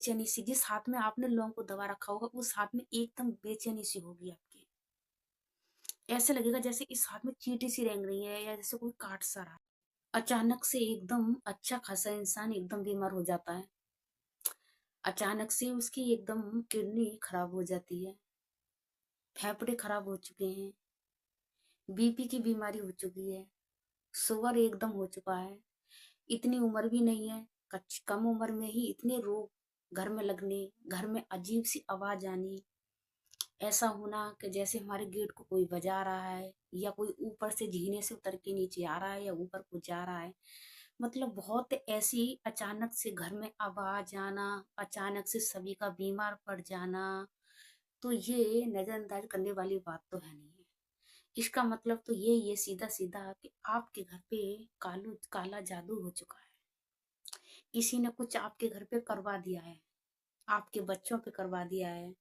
बेचैनी सी, जिस हाथ में आपने लौंग को दबा रखा होगा उस हाथ में एकदम बेचैनी सी होगी आपकी। ऐसे लगेगा जैसे इस हाथ में चींटी सी रेंग रही है या जैसे कोई काट सा रहा है। अचानक से एकदम अच्छा खासा इंसान एकदम बीमार हो जाता है। अचानक से उसकी एकदम किडनी खराब हो जाती है, फेफड़े खराब हो चुके हैं, बीपी की बीमारी हो चुकी है, शुगर एकदम हो चुका है। इतनी उम्र भी नहीं है, कम उम्र में ही इतने रोग घर में लगने, घर में अजीब सी आवाज आनी, ऐसा होना कि जैसे हमारे गेट को कोई बजा रहा है या कोई ऊपर से जीने से उतर के नीचे आ रहा है या ऊपर को जा रहा है। मतलब बहुत ऐसी अचानक से घर में आवाज आना, अचानक से सभी का बीमार पड़ जाना, तो ये नजरअंदाज करने वाली बात तो है नहीं है। इसका मतलब तो ये सीधा सीधा कि आपके घर पे काला जादू हो चुका है। किसी ने कुछ आपके घर पे करवा दिया है, आपके बच्चों पे करवा दिया है,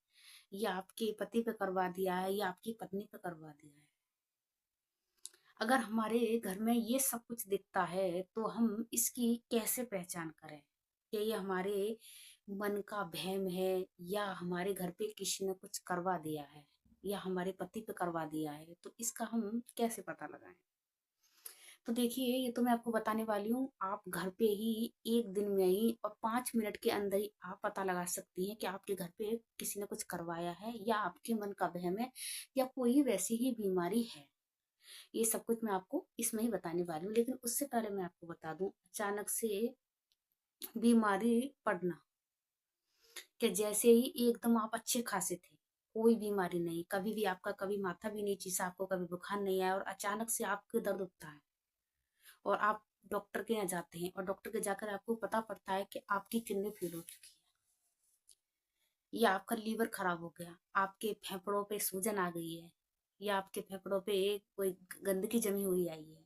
या आपके पति पे करवा दिया है, या आपकी पत्नी पे करवा दिया है। अगर हमारे घर में ये सब कुछ दिखता है तो हम इसकी कैसे पहचान करें कि ये हमारे मन का वहम है, या हमारे घर पे किसी ने कुछ करवा दिया है, या हमारे पति पे करवा दिया है, तो इसका हम कैसे पता लगाएं। तो देखिए, ये तो मैं आपको बताने वाली हूँ। आप घर पे ही एक दिन में ही और 5 मिनट के अंदर ही आप पता लगा सकती हैं कि आपके घर पे किसी ने कुछ करवाया है, या आपके मन का वहम है, या कोई वैसी ही बीमारी है। ये सब कुछ मैं आपको इसमें ही बताने वाली हूँ, लेकिन उससे पहले मैं आपको बता दूं, अचानक से बीमारी पड़ना, कि जैसे ही एकदम आप अच्छे खासे थे, कोई बीमारी नहीं, कभी भी आपका कभी माथा भी नहीं चीसा, आपको कभी बुखार नहीं आया, और अचानक से आपके दर्द उठता है और आप डॉक्टर के यहाँ जाते हैं और डॉक्टर के जाकर आपको पता पड़ता है कि आपकी किडनी फेल हो चुकी है, या आपका लीवर खराब हो गया, आपके फेफड़ों पे सूजन आ गई है, या आपके फेफड़ों पे एक कोई गंदगी जमी हुई आई है।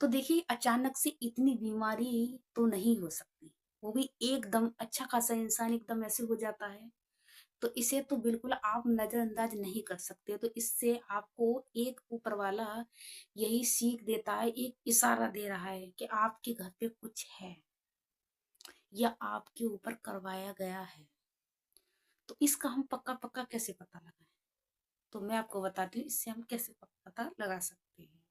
तो देखिए, अचानक से इतनी बीमारी तो नहीं हो सकती, वो भी एकदम अच्छा खासा इंसान एकदम ऐसे हो जाता है। तो इसे तो बिल्कुल आप नजरअंदाज नहीं कर सकते। तो इससे आपको एक ऊपर वाला यही सीख देता है, एक इशारा दे रहा है कि आपके घर पे कुछ है, या आपके ऊपर करवाया गया है। तो इसका हम पक्का पक्का कैसे पता लगाएं? तो मैं आपको बताती हूँ इससे हम कैसे पता लगा सकते हैं।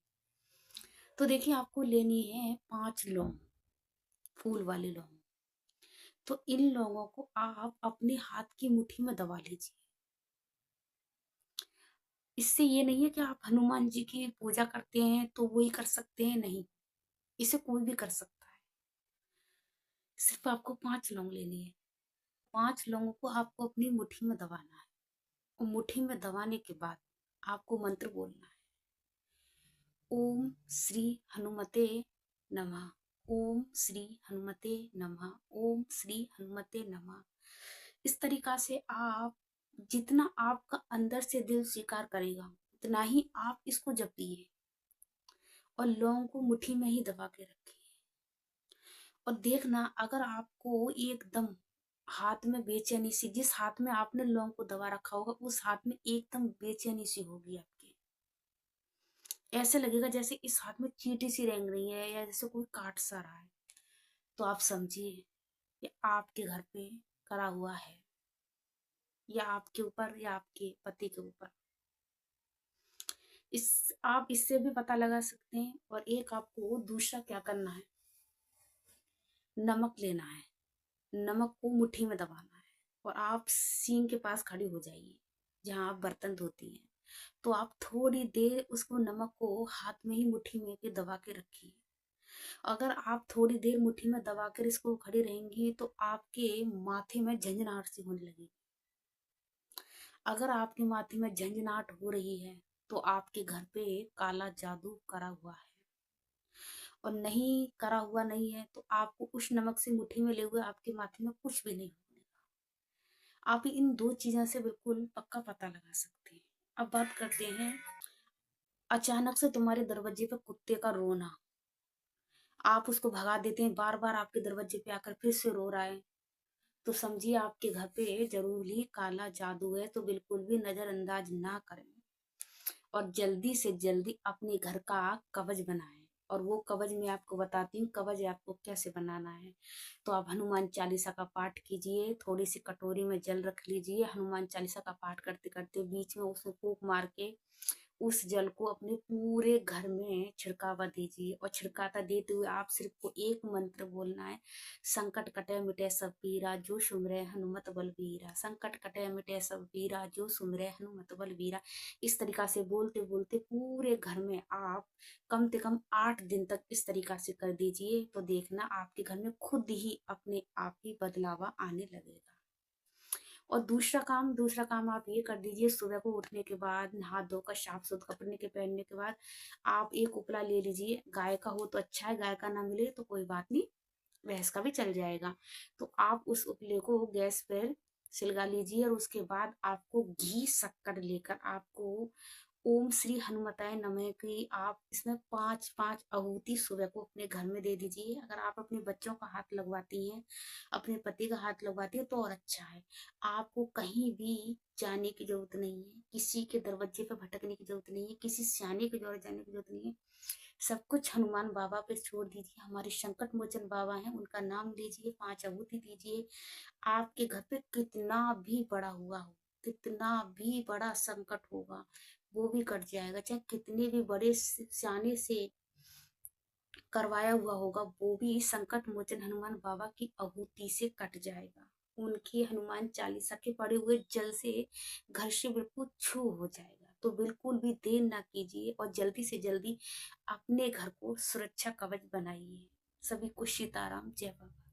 तो देखिए, आपको लेनी है 5 लौंग, फूल वाले लौंग। तो इन लौंगों को आप अपने हाथ की मुट्ठी में दबा लीजिए। इससे ये नहीं है कि आप हनुमान जी की पूजा करते हैं तो वो ही कर सकते हैं, नहीं, इसे कोई भी कर सकता है। सिर्फ आपको 5 लौंग लेनी है। 5 लौंगों को आपको अपनी मुट्ठी में दबाना है, और मुट्ठी में दबाने के बाद आपको मंत्र बोलना है, ओम श्री हनुमते नमः, ओम श्री हनुमते नमः, ओम श्री हनुमते नमः। इस तरीका से आप जितना आपका अंदर से दिल स्वीकार करेगा उतना ही आप इसको जपिए, और लौंग को मुट्ठी में ही दबा के रखिए। और देखना, अगर आपको एकदम हाथ में बेचैनी सी, जिस हाथ में आपने लौंग को दबा रखा होगा उस हाथ में एकदम बेचैनी सी होगी आपकी। ऐसे लगेगा जैसे इस हाथ में चींटी सी रेंग रही है या जैसे कोई काट सा रहा है। तो आप समझिए कि आपके घर पे करा हुआ है, या आपके ऊपर या आपके पति के ऊपर। इस आप इससे भी पता लगा सकते हैं। और एक आपको दूसरा क्या करना है, नमक लेना है, नमक को मुट्ठी में दबाना है, और आप सींग के पास खड़ी हो जाइए जहां आप बर्तन धोती हैं। तो आप थोड़ी देर उसको, नमक को हाथ में ही मुट्ठी में के दबा के रखिए। अगर आप थोड़ी देर मुट्ठी में दबा कर इसको खड़ी रहेंगी तो आपके माथे में झंझनाहट सी होने लगेगी। अगर आपके माथे में झंझनाहट हो रही है तो आपके घर पे काला जादू करा हुआ है। और नहीं करा हुआ नहीं है तो आपको उस नमक से मुट्ठी में ले हुए आपके माथे में कुछ भी नहीं होने का। आप इन 2 चीजों से बिल्कुल पक्का पता लगा सकते हैं। अब बात करते हैं, अचानक से तुम्हारे दरवाजे पे कुत्ते का रोना, आप उसको भगा देते हैं, बार बार आपके दरवाजे पे आकर फिर से रो रहा है, तो समझिए आपके घर पे जरूर ही काला जादू है। तो बिल्कुल भी नजरअंदाज ना करें, और जल्दी से जल्दी अपने घर का कवच बनाएं। और वो कवच मैं आपको बताती हूँ कवच आपको कैसे बनाना है। तो आप हनुमान चालीसा का पाठ कीजिए, थोड़ी सी कटोरी में जल रख लीजिए, हनुमान चालीसा का पाठ करते करते बीच में उसमें फूंक मार के उस जल को अपने पूरे घर में छिड़कावा दीजिए। और छिड़काता देते हुए आप सिर्फ को एक मंत्र बोलना है, संकट कटे मिटे सब पीरा जो सुमरे हनुमत बलबीरा, संकट कटे मिटे सब पीरा जो सुमरे हनुमत बलबीरा। इस तरीका से बोलते बोलते पूरे घर में आप कम से कम 8 दिन तक इस तरीका से कर दीजिए, तो देखना आपके घर में खुद ही अपने आप ही बदलावा आने लगेगा। और दूसरा काम आप ये कर दीजिए, सुबह को उठने के बाद नहा धोकर साफ सुथरा कपड़े के पहनने के बाद आप एक उपला ले लीजिए, गाय का हो तो अच्छा है, गाय का ना मिले तो कोई बात नहीं, भैंस का भी चल जाएगा। तो आप उस उपले को गैस पर सिलगा लीजिए और उसके बाद आपको घी शक्कर लेकर आपको ओम श्री हनुमताय नमः की आप इसमें 5-5 आहुति सुबह को अपने घर में दे दीजिए। अगर आप अपने बच्चों का हाथ लगवाती हैं, अपने पति का हाथ लगवाती है तो और अच्छा है। आपको कहीं भी जाने की जरूरत नहीं है, किसी के दरवाजे पे भटकने की जरूरत नहीं है, किसी सियाने के द्वारा जाने की जरूरत नहीं है। सब कुछ हनुमान बाबा पे छोड़ दीजिए, हमारे संकट मोचन बाबा हैं, उनका नाम लीजिए, 5 आहुति दीजिए। आपके घर पे कितना भी बड़ा हुआ हो, कितना भी बड़ा संकट होगा वो भी कट जाएगा, चाहे कितने भी बड़े सियाने से करवाया हुआ होगा वो भी संकट मोचन हनुमान बाबा की आहुति से कट जाएगा। उनकी हनुमान चालीसा के पड़े हुए जल से घर से बिल्कुल छू हो जाएगा। तो बिल्कुल भी देर ना कीजिए और जल्दी से जल्दी अपने घर को सुरक्षा कवच बनाइए। सभी को सीताराम, जय बाबा।